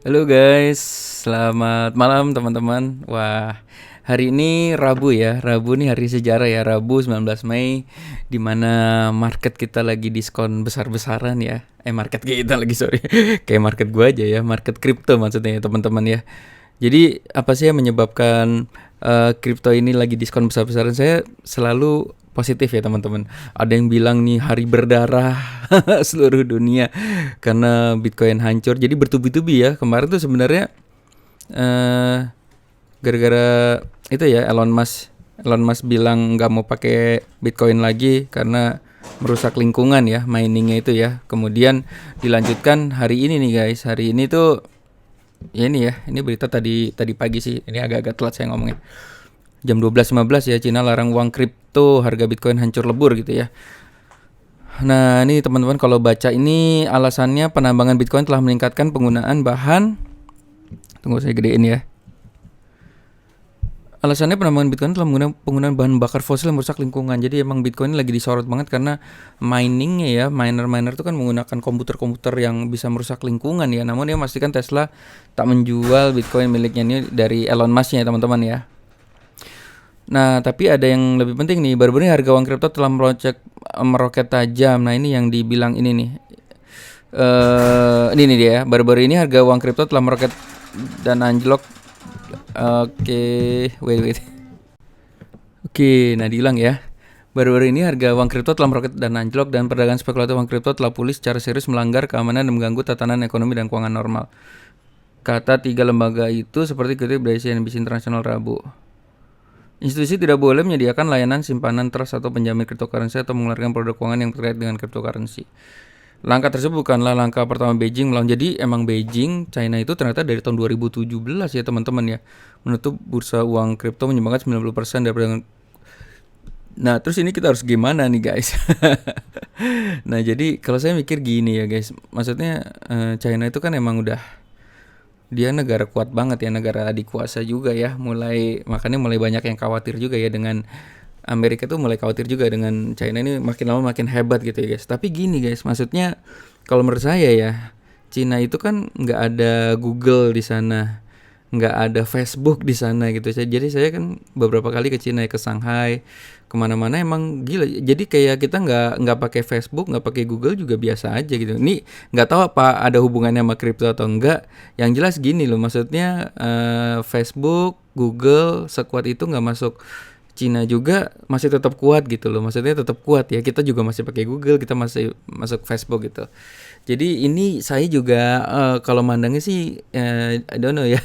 Halo guys, selamat malam teman-teman. Wah, hari ini Rabu ya. Rabu nih hari sejarah ya. Rabu 19 Mei di mana market kita lagi diskon besar-besaran ya. Market kita lagi sorry. Kayak market gua aja ya, market kripto maksudnya ya teman-teman ya. Jadi apa sih yang menyebabkan kripto ini lagi diskon besar-besaran? Saya selalu positif ya teman-teman. Ada yang bilang nih hari berdarah seluruh dunia karena Bitcoin hancur. Jadi bertubi-tubi ya. Kemarin tuh sebenarnya eh gara-gara itu ya Elon Musk bilang nggak mau pakai Bitcoin lagi karena merusak lingkungan ya miningnya itu ya. Kemudian dilanjutkan hari ini nih guys. Hari ini tuh ya ini ya, ini berita tadi tadi pagi sih. Ini agak-agak telat saya ngomongnya. Jam 12.15 ya, Cina larang uang kripto, harga Bitcoin hancur lebur gitu ya. Nah, ini teman-teman kalau baca ini alasannya penambangan Bitcoin telah meningkatkan penggunaan bahan. Tunggu saya gedein ya. Alasannya penambangan Bitcoin telah menggunakan penggunaan bahan bakar fosil yang merusak lingkungan. Jadi emang Bitcoin ini lagi disorot banget karena miningnya ya, miner-miner itu kan menggunakan komputer-komputer yang bisa merusak lingkungan ya. Namun dia memastikan Tesla tak menjual Bitcoin miliknya ini dari Elon Musk ya teman-teman ya. Nah, tapi ada yang lebih penting nih. Baru-baru ini harga uang kripto telah meroket tajam. Nah, ini yang dibilang ini nih. Ini nih dia ya. Baru-baru ini harga uang kripto telah meroket dan anjlok. Oke, wait. Oke, nah diulang ya. Baru-baru ini harga uang kripto telah meroket dan anjlok dan perdagangan spekulatif uang kripto telah pulih secara serius melanggar keamanan dan mengganggu tatanan ekonomi dan keuangan normal. Kata tiga lembaga itu seperti kutip dari CNBC Internasional Rabu. Institusi tidak boleh menyediakan layanan simpanan trust atau penjamin cryptocurrency atau mengeluarkan produk keuangan yang terkait dengan cryptocurrency. Langkah tersebut bukanlah langkah pertama Beijing melawan. Jadi emang Beijing, China itu ternyata dari tahun 2017 ya teman-teman ya, menutup bursa uang kripto menyumbangkan 90% dari perdagangan. Nah, terus ini kita harus gimana nih guys? Nah, jadi kalau saya mikir gini ya guys, maksudnya China itu kan emang udah dia negara kuat banget ya, negara adikuasa juga ya, makanya mulai banyak yang khawatir juga ya dengan Amerika tuh, mulai khawatir juga dengan China ini makin lama makin hebat gitu ya guys. Tapi gini guys, maksudnya kalau menurut saya ya, China itu kan nggak ada Google di sana, nggak ada Facebook di sana gitu. Jadi saya kan beberapa kali ke China, ke Shanghai, kemana-mana emang gila. Jadi kayak kita nggak pakai Facebook, nggak pakai Google juga biasa aja gitu. Ini nggak tahu apa ada hubungannya sama kripto atau enggak. Yang jelas gini loh, maksudnya Facebook, Google sekuat itu nggak masuk. Cina juga masih tetap kuat gitu loh, maksudnya tetap kuat ya. Kita juga masih pakai Google, kita masih masuk Facebook gitu. Jadi ini saya juga kalau mandangnya sih I don't know ya.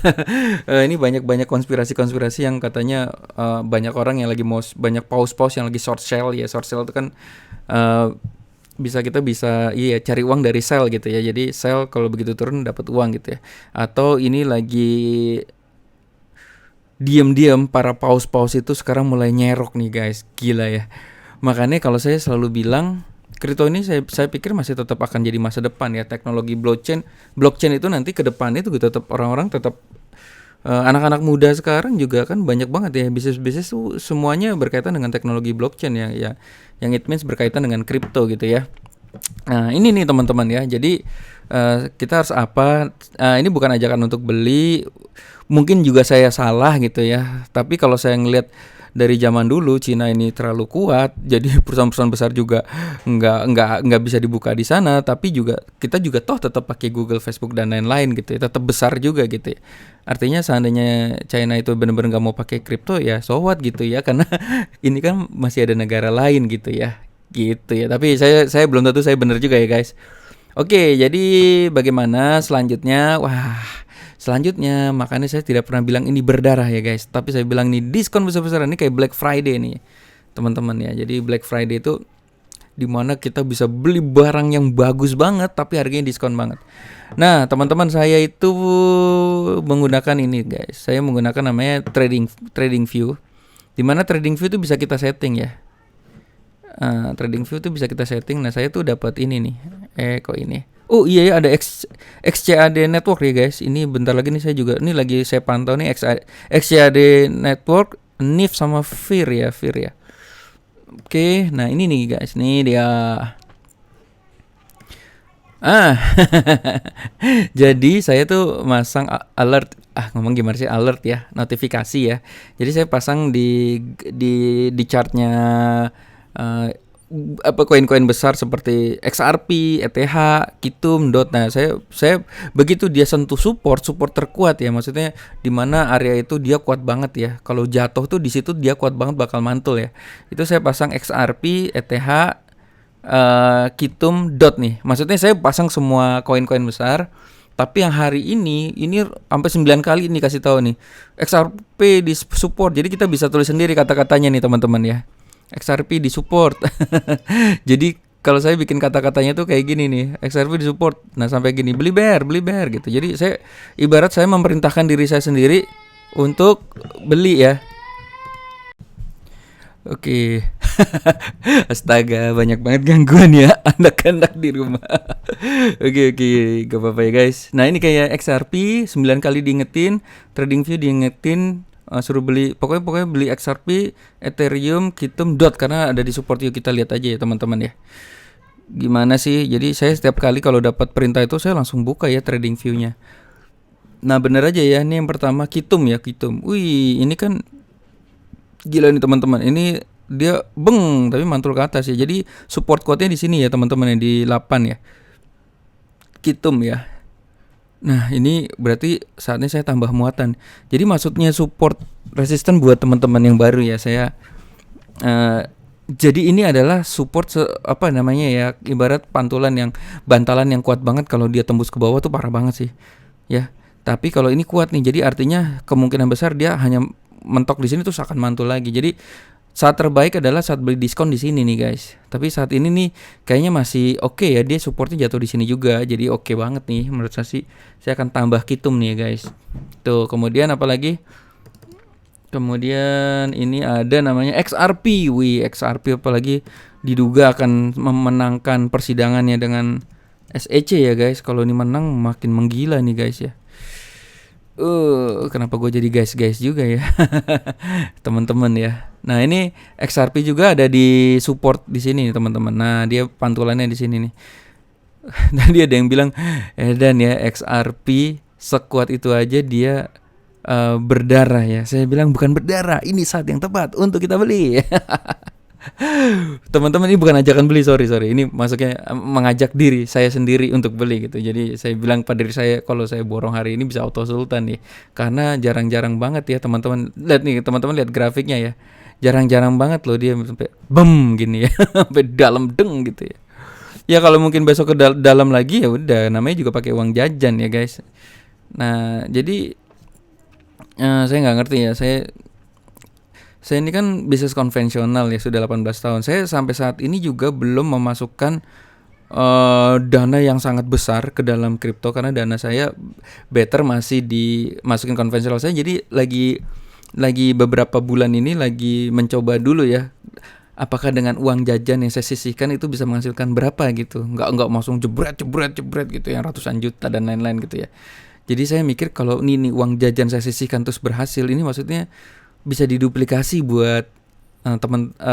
Ini banyak konspirasi-konspirasi yang katanya banyak orang yang lagi mau banyak paus-paus yang lagi short sell ya. Short sell itu kan uh, kita bisa iya cari uang dari sell gitu ya. Jadi sell kalau begitu turun dapat uang gitu ya. Atau ini lagi diam-diam para paus-paus itu sekarang mulai nyerok nih guys, gila ya. Makanya kalau saya selalu bilang kripto ini saya pikir masih tetap akan jadi masa depan ya. Teknologi blockchain itu nanti ke depannya itu tetap orang-orang tetap anak-anak muda sekarang juga kan banyak banget ya bisnis-bisnis tuh semuanya berkaitan dengan teknologi blockchain ya, yang it means berkaitan dengan kripto gitu ya. Nah, ini nih teman-teman ya. Jadi kita harus apa? Ini bukan ajakan untuk beli. Mungkin juga saya salah gitu ya. Tapi kalau saya ngelihat dari zaman dulu Cina ini terlalu kuat, jadi perusahaan-perusahaan besar juga nggak bisa dibuka di sana. Tapi juga kita juga toh tetap pakai Google, Facebook dan lain-lain gitu ya. Tetap besar juga gitu ya. Artinya seandainya China itu benar-benar nggak mau pakai kripto ya, so what gitu ya. Karena ini kan masih ada negara lain gitu ya. Gitu ya. Tapi saya belum tentu saya benar juga ya guys. Oke, jadi bagaimana selanjutnya? Wah, selanjutnya makanya saya tidak pernah bilang ini berdarah ya guys. Tapi saya bilang ini diskon besar-besaran, ini kayak Black Friday nih teman-teman ya. Jadi Black Friday itu dimana kita bisa beli barang yang bagus banget tapi harganya diskon banget. Nah teman-teman, saya itu menggunakan ini guys. Saya menggunakan namanya Trading View. Dimana Trading View itu bisa kita setting ya. Trading View tuh bisa kita setting. Nah saya tuh dapat ini nih. Kok ini? Oh iya ya, ada XCAD Network ya guys. Ini bentar lagi nih saya juga. Ini lagi saya pantau nih XCAD Network, NIF sama FIR ya. Oke, nah ini nih guys. Nih dia. Ah, jadi saya tuh masang alert, ngomong gimana sih alert ya, notifikasi ya. Jadi saya pasang di chartnya eh, apa koin-koin besar seperti XRP, ETH, Kitum, DOT. Nah, saya begitu dia sentuh support terkuat ya, maksudnya di mana area itu dia kuat banget ya. Kalau jatuh tuh di situ dia kuat banget bakal mantul ya. Itu saya pasang XRP, ETH, Kitum, DOT nih. Maksudnya saya pasang semua koin-koin besar. Tapi yang hari ini sampai 9 kali ini kasih tahu nih. XRP di support. Jadi kita bisa tulis sendiri kata-katanya nih teman-teman ya. XRP di support. Jadi kalau saya bikin kata-katanya tuh kayak gini nih, XRP di support. Nah, sampai gini, beli bear gitu. Jadi saya ibarat saya memerintahkan diri saya sendiri untuk beli ya. Oke. Astaga, banyak banget gangguan ya anak-anak di rumah. Oke, gak apa-apa ya guys. Nah, ini kayak XRP 9 kali diingetin, TradingView diingetin, suruh beli, pokoknya beli XRP, Ethereum, Kitum, DOT karena ada di support. Yuk kita lihat aja ya teman-teman ya. Gimana sih? Jadi saya setiap kali kalau dapat perintah itu saya langsung buka ya TradingView-nya. Nah, bener aja ya. Ini yang pertama Kitum ya, Kitum. Wih, ini kan gila nih teman-teman. Ini dia tapi mantul ke atas ya. Jadi support kuatnya di sini ya teman-teman ya, di 8 ya. Kitum ya. Nah, ini berarti saatnya saya tambah muatan. Jadi maksudnya support resisten buat teman-teman yang baru ya. Saya jadi ini adalah support apa namanya ya, ibarat bantalan yang kuat banget. Kalau dia tembus ke bawah tuh parah banget sih. Ya. Tapi kalau ini kuat nih, jadi artinya kemungkinan besar dia hanya mentok di sini terus akan mantul lagi. Jadi saat terbaik adalah saat beli diskon di sini nih guys. Tapi saat ini nih kayaknya masih oke ya, dia supportnya jatuh di sini juga. Jadi oke banget nih menurut saya sih. Saya akan tambah Kitum nih guys. Tuh, kemudian apalagi? Kemudian ini ada namanya XRP. Wih, XRP apalagi diduga akan memenangkan persidangannya dengan SEC ya guys. Kalau ini menang makin menggila nih guys ya. Kenapa gue jadi guys juga ya, teman-teman ya. Nah, ini XRP juga ada di support di sini nih teman-teman. Nah, dia pantulannya di sini nih. Tadi ada yang bilang, dan ya XRP sekuat itu aja dia berdarah ya. Saya bilang bukan berdarah, ini saat yang tepat untuk kita beli. Teman-teman, ini bukan ajakan beli, sorry ini masuknya mengajak diri saya sendiri untuk beli gitu. Jadi saya bilang pada diri saya, kalau saya borong hari ini bisa auto sultan nih, karena jarang-jarang banget ya teman-teman. Lihat nih teman-teman, lihat grafiknya ya, jarang-jarang banget loh dia sampai bem gini ya. Sampai dalam deng gitu ya. Ya kalau mungkin besok ke dalam lagi ya udah, namanya juga pakai uang jajan ya guys. Nah, jadi saya nggak ngerti ya, saya ini kan bisnis konvensional ya, sudah 18 tahun. Saya sampai saat ini juga belum memasukkan dana yang sangat besar ke dalam kripto, karena dana saya better masih dimasukin konvensional saya. Jadi lagi beberapa bulan ini lagi mencoba dulu ya, apakah dengan uang jajan yang saya sisihkan itu bisa menghasilkan berapa gitu. Enggak langsung jebret gitu yang ratusan juta dan lain-lain gitu ya. Jadi saya mikir kalau ini uang jajan saya sisihkan terus berhasil, ini maksudnya bisa diduplikasi buat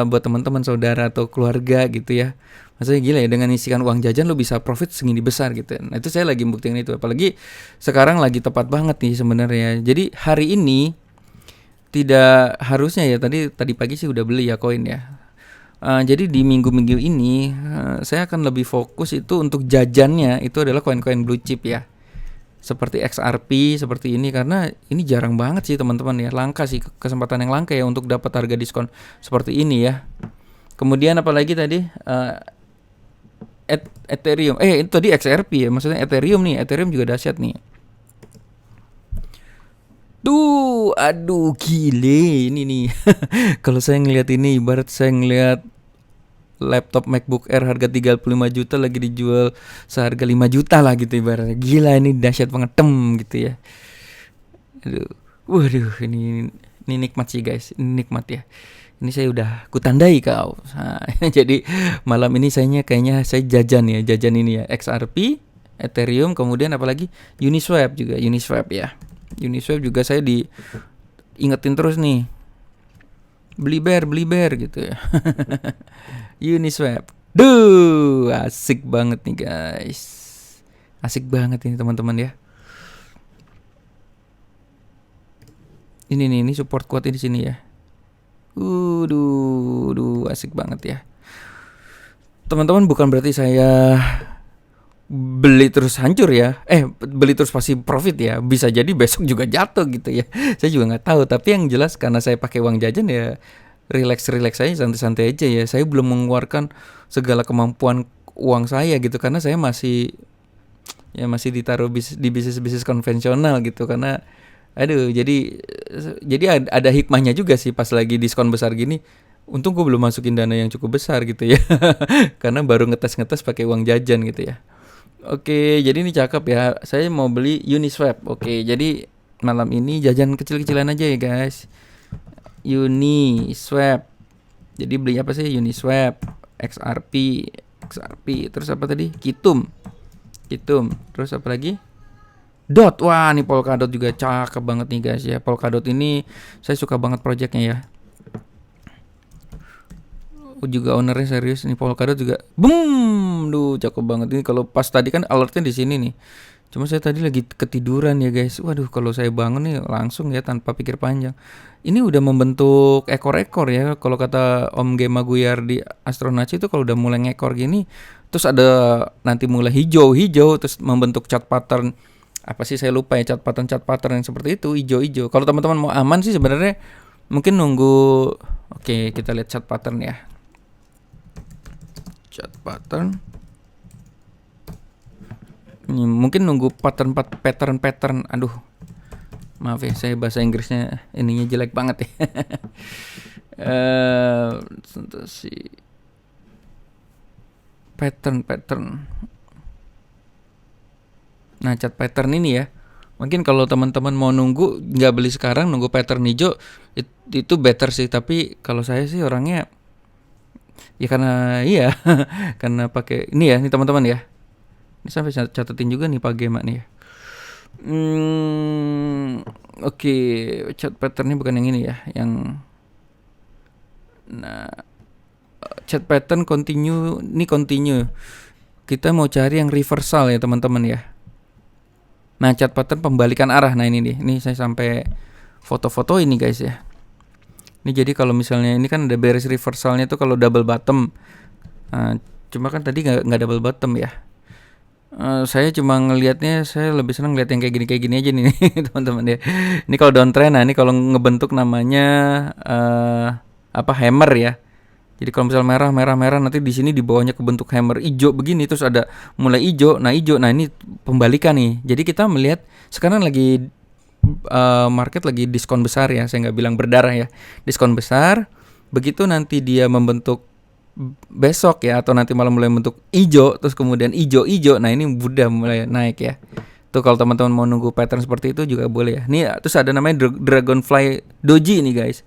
buat teman-teman, saudara atau keluarga gitu ya. Maksudnya gila ya, dengan isikan uang jajan lo bisa profit segini besar gitu. Nah, itu saya lagi membuktikan itu. Apalagi sekarang lagi tepat banget nih sebenarnya. Jadi hari ini tidak harusnya ya, tadi pagi sih udah beli ya koin ya. Jadi di minggu-minggu ini saya akan lebih fokus itu untuk jajannya itu adalah koin-koin blue chip ya. Seperti XRP seperti ini, karena ini jarang banget sih teman-teman ya, langka sih, kesempatan yang langka ya untuk dapat harga diskon seperti ini ya. Kemudian apalagi tadi Ethereum, itu tadi XRP ya, maksudnya Ethereum nih, Ethereum juga dahsyat nih. Tuh, aduh gile ini nih. Kalau saya ngelihat ini ibarat saya ngelihat laptop MacBook Air harga 35 juta lagi dijual seharga 5 juta lah gitu ibaratnya. Gila, ini dahsyat banget gitu ya. Aduh. Waduh, ini nikmat sih guys. Ini nikmat ya. Ini saya udah kutandai kau. Nah, jadi malam ini kayaknya saya jajan ini ya. XRP, Ethereum, kemudian apalagi Uniswap juga. Uniswap juga saya diingetin terus nih. Beli bear gitu ya. Uniswap. Duh, asik banget nih guys. Asik banget ini teman-teman ya. Ini support quote di sini ya. Asik banget ya. Teman-teman, bukan berarti saya beli terus hancur ya. Beli terus pasti profit ya. Bisa jadi besok juga jatuh gitu ya. Saya juga nggak tahu. Tapi yang jelas karena saya pakai uang jajan ya, relax aja, santai-santai aja ya. Saya belum mengeluarkan segala kemampuan uang saya gitu, karena saya masih ditaruh di bisnis konvensional gitu. Karena jadi ada hikmahnya juga sih pas lagi diskon besar gini. Untung gue belum masukin dana yang cukup besar gitu ya. Karena baru ngetes pakai uang jajan gitu ya. Oke, jadi ini cakep ya. Saya mau beli Uniswap. Oke, jadi malam ini jajan kecil-kecilan aja ya guys. Uniswap. Jadi beli apa sih? Uniswap, XRP, terus apa tadi? Kitum. Terus apa lagi? Dot. Wah, nih Polkadot juga cakep banget nih guys ya. Polkadot ini saya suka banget projectnya ya. Juga ownernya serius nih, Polkadot juga. Boom, cakep banget ini. Kalau pas tadi kan alertnya di sini nih. Cuma saya tadi lagi ketiduran ya guys. Waduh, kalau saya bangun nih langsung ya tanpa pikir panjang. Ini udah membentuk ekor-ekor ya. Kalau kata Om Gema Guyar di Astronaci itu kalau udah mulai ngekor gini, terus ada nanti mulai hijau, terus membentuk chart pattern. Apa sih saya lupa ya, chart pattern yang seperti itu, hijau-hijau. Kalau teman-teman mau aman sih sebenarnya mungkin nunggu. Oke, kita lihat chart pattern ya. Chart pattern. Ini mungkin nunggu pattern. Aduh, maaf ya, saya bahasa Inggrisnya ininya jelek banget ya. Si pattern. Nah, chart pattern ini ya. Mungkin kalau teman-teman mau nunggu, nggak beli sekarang, nunggu pattern hijau itu better sih. Tapi kalau saya sih orangnya ya karena karena pakai ini ya, nih teman-teman ya. Ini sampai catetin juga nih Pak Gema nih ya. Oke, chart patternnya bukan yang ini ya, chart pattern continue. Kita mau cari yang reversal ya teman-teman ya. Nah, chart pattern pembalikan arah. Nah, ini nih. Ini saya sampai foto-foto ini guys ya. Ini jadi kalau misalnya ini kan ada bearish reversalnya tuh kalau double bottom. Cuma kan tadi nggak double bottom ya. Saya cuma ngelihatnya, saya lebih senang ngeliat yang kayak gini aja nih teman-teman ya. Ini kalau downtrend, nah ini kalau ngebentuk namanya hammer ya. Jadi kalau misal merah nanti di sini di bawahnya kebentuk hammer hijau begini, terus ada mulai hijau. Nah ini pembalikan nih. Jadi kita melihat sekarang lagi market lagi diskon besar ya. Saya nggak bilang berdarah ya. Diskon besar. Begitu nanti dia membentuk besok ya, atau nanti malam mulai bentuk hijau, terus kemudian hijau. Nah ini udah mulai naik ya. Tuh kalau teman-teman mau nunggu pattern seperti itu juga boleh ya. Nih terus ada namanya Dragonfly Doji nih guys.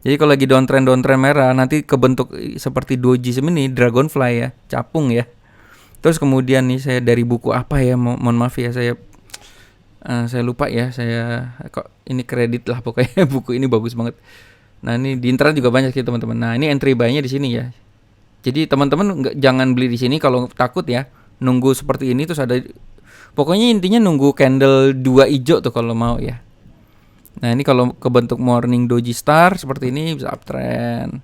Jadi kalau lagi downtrend merah, nanti kebentuk seperti doji ini, dragonfly ya, capung ya. Terus kemudian nih saya dari buku apa ya, mohon maaf ya, saya lupa ya, saya kok ini kredit lah pokoknya. Buku ini bagus banget. Nah ini di internet juga banyak sih teman-teman. Nah ini entry buy-nya di sini ya. Jadi teman-teman jangan beli di sini kalau takut ya. Nunggu seperti ini terus ada, pokoknya intinya nunggu candle 2 hijau tuh kalau mau ya. Nah ini kalau kebentuk morning doji star seperti ini bisa uptrend.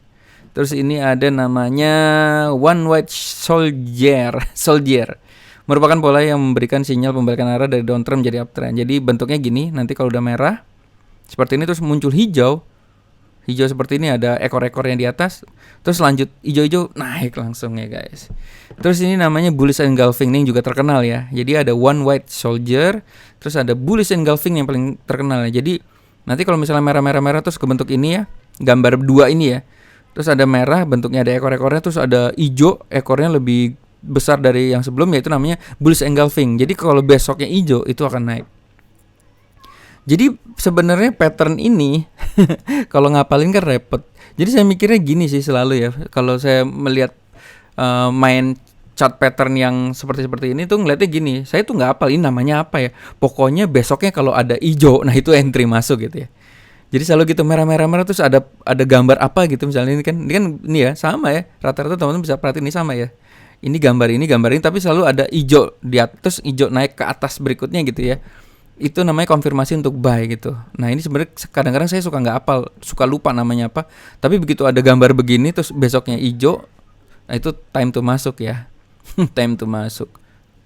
Terus ini ada namanya one white soldier. Merupakan pola yang memberikan sinyal pembalikan arah dari downtrend menjadi uptrend. Jadi bentuknya gini, nanti kalau udah merah seperti ini terus muncul hijau seperti ini, ada ekor-ekornya di atas. Terus lanjut hijau-hijau naik langsung ya guys. Terus ini namanya bullish engulfing, ini juga terkenal ya. Jadi ada one white soldier, terus ada bullish engulfing yang paling terkenal ya. Jadi nanti kalau misalnya merah terus kebentuk ini ya, gambar 2 ini ya. Terus ada merah, bentuknya ada ekor-ekornya, terus ada hijau, ekornya lebih besar dari yang sebelumnya, itu namanya bullish engulfing. Jadi kalau besoknya hijau itu akan naik. Jadi sebenarnya pattern ini kalau ngapalin kan repot. Jadi saya mikirnya gini sih selalu ya, kalau saya melihat main chart pattern yang seperti ini tuh ngeliatnya gini, saya tuh nggak hafal ini namanya apa ya. Pokoknya besoknya kalau ada hijau, nah itu entry masuk gitu ya. Jadi selalu gitu merah terus ada gambar apa gitu misalnya ini kan ya sama ya. Rata-rata teman-teman bisa perhatiin ini sama ya. ini gambar ini, tapi selalu ada hijau di atas, hijau naik ke atas berikutnya gitu ya. Itu namanya konfirmasi untuk buy gitu. Nah ini sebenarnya kadang-kadang saya suka nggak hafal, suka lupa namanya apa. Tapi begitu ada gambar begini terus besoknya hijau, nah itu time to masuk ya. Time to masuk,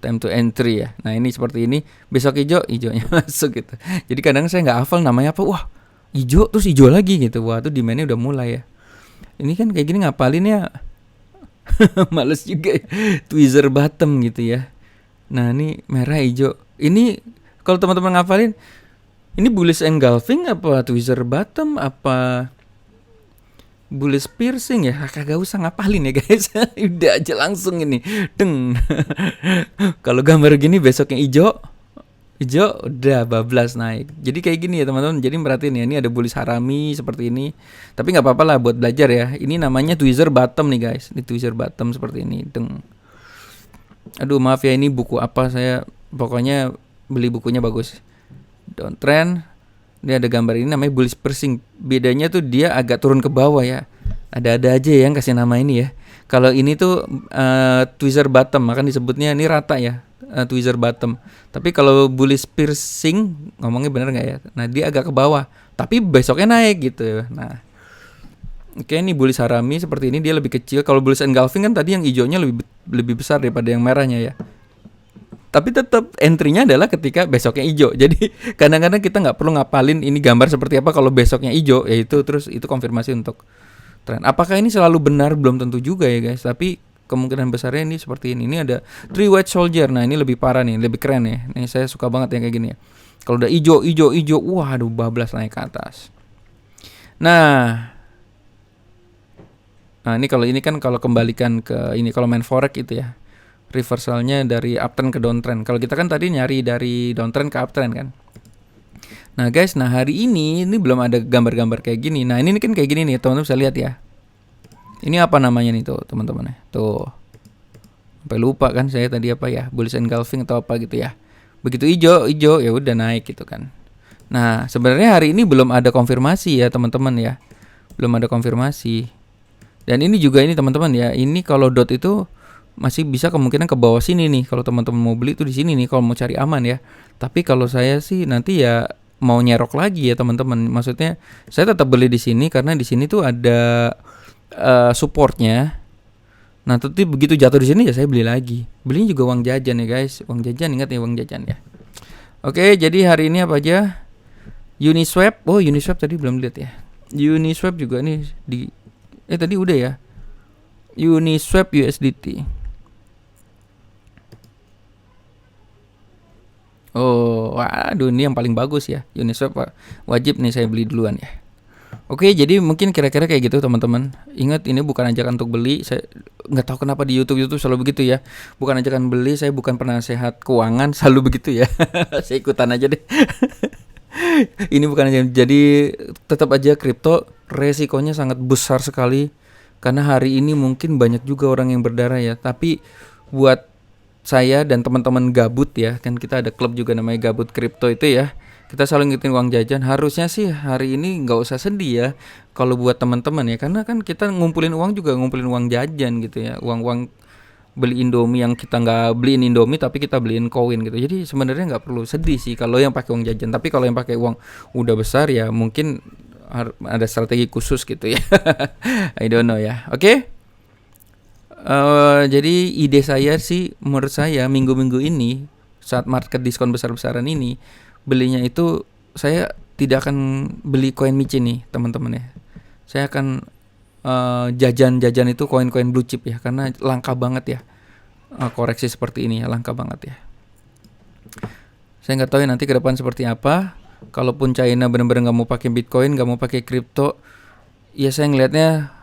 time to entry ya. Nah ini seperti ini, besok hijau, hijaunya masuk gitu. Jadi kadang saya nggak hafal namanya apa, wah hijau terus hijau lagi gitu. Wah itu demandnya udah mulai ya. Ini kan kayak gini ngapalinnya males juga ya. Tweezer bottom gitu ya. Nah ini merah hijau. Ini kalau teman-teman ngafalin, ini bullish engulfing apa tweezer bottom apa bullish piercing ya? Kagak usah ngapalin ya guys. Udah aja langsung ini. Deng. Kalau gambar gini besoknya hijau udah bablas naik. Jadi kayak gini ya teman-teman. Jadi merhatiin ya, ini ada bullish harami seperti ini. Tapi nggak apa-apa lah buat belajar ya. Ini namanya tweezer bottom nih guys. Ini tweezer bottom seperti ini. Deng. Aduh maaf ya, ini buku apa, saya pokoknya beli bukunya bagus. Downtrend. Dia ada gambar ini namanya bullish piercing. Bedanya tuh dia agak turun ke bawah ya. Ada-ada aja yang kasih nama ini ya. Kalau ini tuh tweezer bottom, maka disebutnya ini rata ya. Tweezer bottom. Tapi kalau bullish piercing, ngomongnya bener nggak ya? Nah dia agak ke bawah, tapi besoknya naik gitu. Nah, oke, ini bullish harami seperti ini, dia lebih kecil. Kalau bullish engulfing kan tadi yang hijaunya lebih besar daripada yang merahnya ya. Tapi tetap entry-nya adalah ketika besoknya hijau. Jadi kadang-kadang kita nggak perlu ngapalin ini gambar seperti apa kalau besoknya hijau, yaitu terus itu konfirmasi untuk tren. Apakah ini selalu benar? Belum tentu juga ya guys. Tapi kemungkinan besarnya ini seperti ini. Ini ada three white soldier. Nah ini lebih parah nih, lebih keren ya. Ini saya suka banget yang kayak gini ya. Kalau udah hijau, waduh bablas naik ke atas. Nah ini kalau ini kan kalau kembalikan ke ini, kalau main forex itu ya, reversalnya dari uptrend ke downtrend. Kalau kita kan tadi nyari dari downtrend ke uptrend kan. Nah guys, nah hari ini belum ada gambar-gambar kayak gini. Nah ini kan kayak gini nih, teman-teman bisa lihat ya. Ini apa namanya nih tuh teman-teman ya. Tuh. Sampai lupa kan saya tadi apa ya, bullish engulfing atau apa gitu ya. Begitu hijau ya udah naik gitu kan. Nah sebenarnya hari ini belum ada konfirmasi ya teman-teman ya. Belum ada konfirmasi. Dan ini juga ini teman-teman ya. Ini kalau dot itu masih bisa kemungkinan ke bawah sini nih. Kalau teman-teman mau beli itu di sini nih kalau mau cari aman ya. Tapi kalau saya sih nanti ya mau nyerok lagi ya teman-teman. Maksudnya saya tetap beli di sini karena di sini tuh ada supportnya. Nah, tapi begitu jatuh di sini ya saya beli lagi. Belinya juga uang jajan ya guys. Uang jajan, ingat ya, uang jajan ya. Oke, jadi hari ini apa aja? Uniswap. Oh, Uniswap tadi belum lihat ya. Uniswap juga nih di tadi udah ya. Uniswap USDT. Oh, waduh, ini yang paling bagus ya. Uniswap wajib nih saya beli duluan ya. Oke, jadi mungkin kira-kira kayak gitu teman-teman. Ingat, ini bukan ajakan untuk beli. Saya nggak tahu kenapa di YouTube selalu begitu ya. Bukan ajakan beli, saya bukan penasehat keuangan, selalu begitu ya. Saya ikutan aja deh. Ini bukan aja. Jadi tetap aja kripto resikonya sangat besar sekali. Karena hari ini mungkin banyak juga orang yang berdarah ya. Tapi buat saya dan teman-teman gabut ya, kan kita ada klub juga namanya Gabut Kripto itu ya. Kita selalu ngitung uang jajan. Harusnya sih hari ini nggak usah sedih ya kalau buat teman-teman ya, karena kan kita ngumpulin uang juga ngumpulin uang jajan gitu ya, uang beli Indomie yang kita nggak beliin Indomie tapi kita beliin koin gitu. Jadi sebenarnya nggak perlu sedih sih kalau yang pakai uang jajan. Tapi kalau yang pakai uang udah besar ya mungkin ada strategi khusus gitu ya. I don't know ya. Oke. Jadi ide saya sih, menurut saya minggu-minggu ini saat market diskon besar-besaran ini, belinya itu saya tidak akan beli koin micin nih teman-teman ya. Saya akan jajan-jajan itu koin-koin blue chip ya, karena langka banget ya. Koreksi seperti ini ya, langka banget ya. Saya nggak tahu ya nanti ke depan seperti apa. Kalaupun China benar-benar nggak mau pakai Bitcoin, nggak mau pakai kripto, ya saya ngelihatnya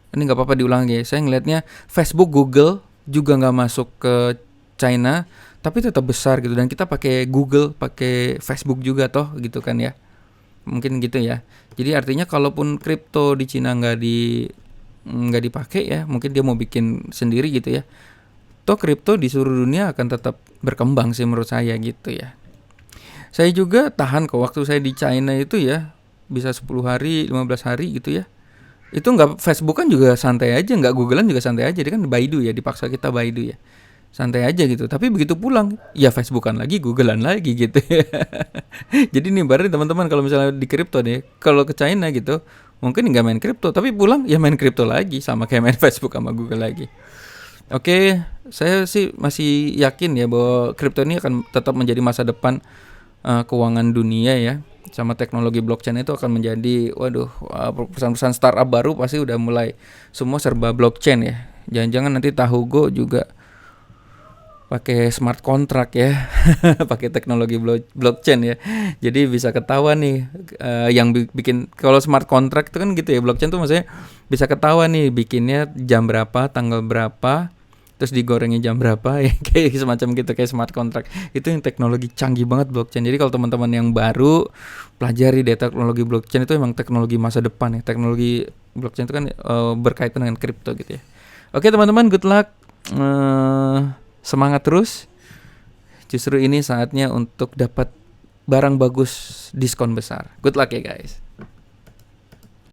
ini nggak apa-apa diulang ya. Saya ngelihatnya Facebook, Google juga nggak masuk ke China, tapi tetap besar gitu. Dan kita pakai Google, pakai Facebook juga toh gitu kan ya. Mungkin gitu ya. Jadi artinya kalaupun kripto di Cina nggak dipakai ya, mungkin dia mau bikin sendiri gitu ya. Toh kripto di seluruh dunia akan tetap berkembang sih menurut saya gitu ya. Saya juga tahan kok waktu saya di China itu ya, bisa 10 hari, 15 hari gitu ya. Itu nggak, Facebook kan juga santai aja, nggak Googlean juga santai aja. Dia kan Baidu ya, dipaksa kita Baidu ya. Santai aja gitu. Tapi begitu pulang, ya Facebookan lagi, Googlean lagi gitu ya. Jadi nih berarti teman-teman kalau misalnya di kripto nih, kalau ke China gitu, mungkin nggak main kripto, tapi pulang ya main kripto lagi, sama kayak main Facebook sama Google lagi. Oke, saya sih masih yakin ya bahwa kripto ini akan tetap menjadi masa depan keuangan dunia ya. Sama teknologi blockchain itu akan menjadi, waduh, perusahaan-perusahaan startup baru pasti udah mulai semua serba blockchain ya. Jangan-jangan nanti Tahugo juga pakai smart contract ya, pakai teknologi blockchain ya. Jadi bisa ketahuan nih yang bikin, kalau smart contract itu kan gitu ya, blockchain tuh maksudnya bisa ketahuan nih bikinnya jam berapa, tanggal berapa, terus digorengnya jam berapa ya, kayak semacam gitu, kayak smart contract. Itu yang teknologi canggih banget blockchain. Jadi kalau teman-teman yang baru pelajari deh teknologi blockchain, itu emang teknologi masa depan ya. Teknologi blockchain itu kan berkaitan dengan kripto gitu ya. Oke teman-teman, good luck. Semangat terus. Justru ini saatnya untuk dapat barang bagus, diskon besar. Good luck ya guys.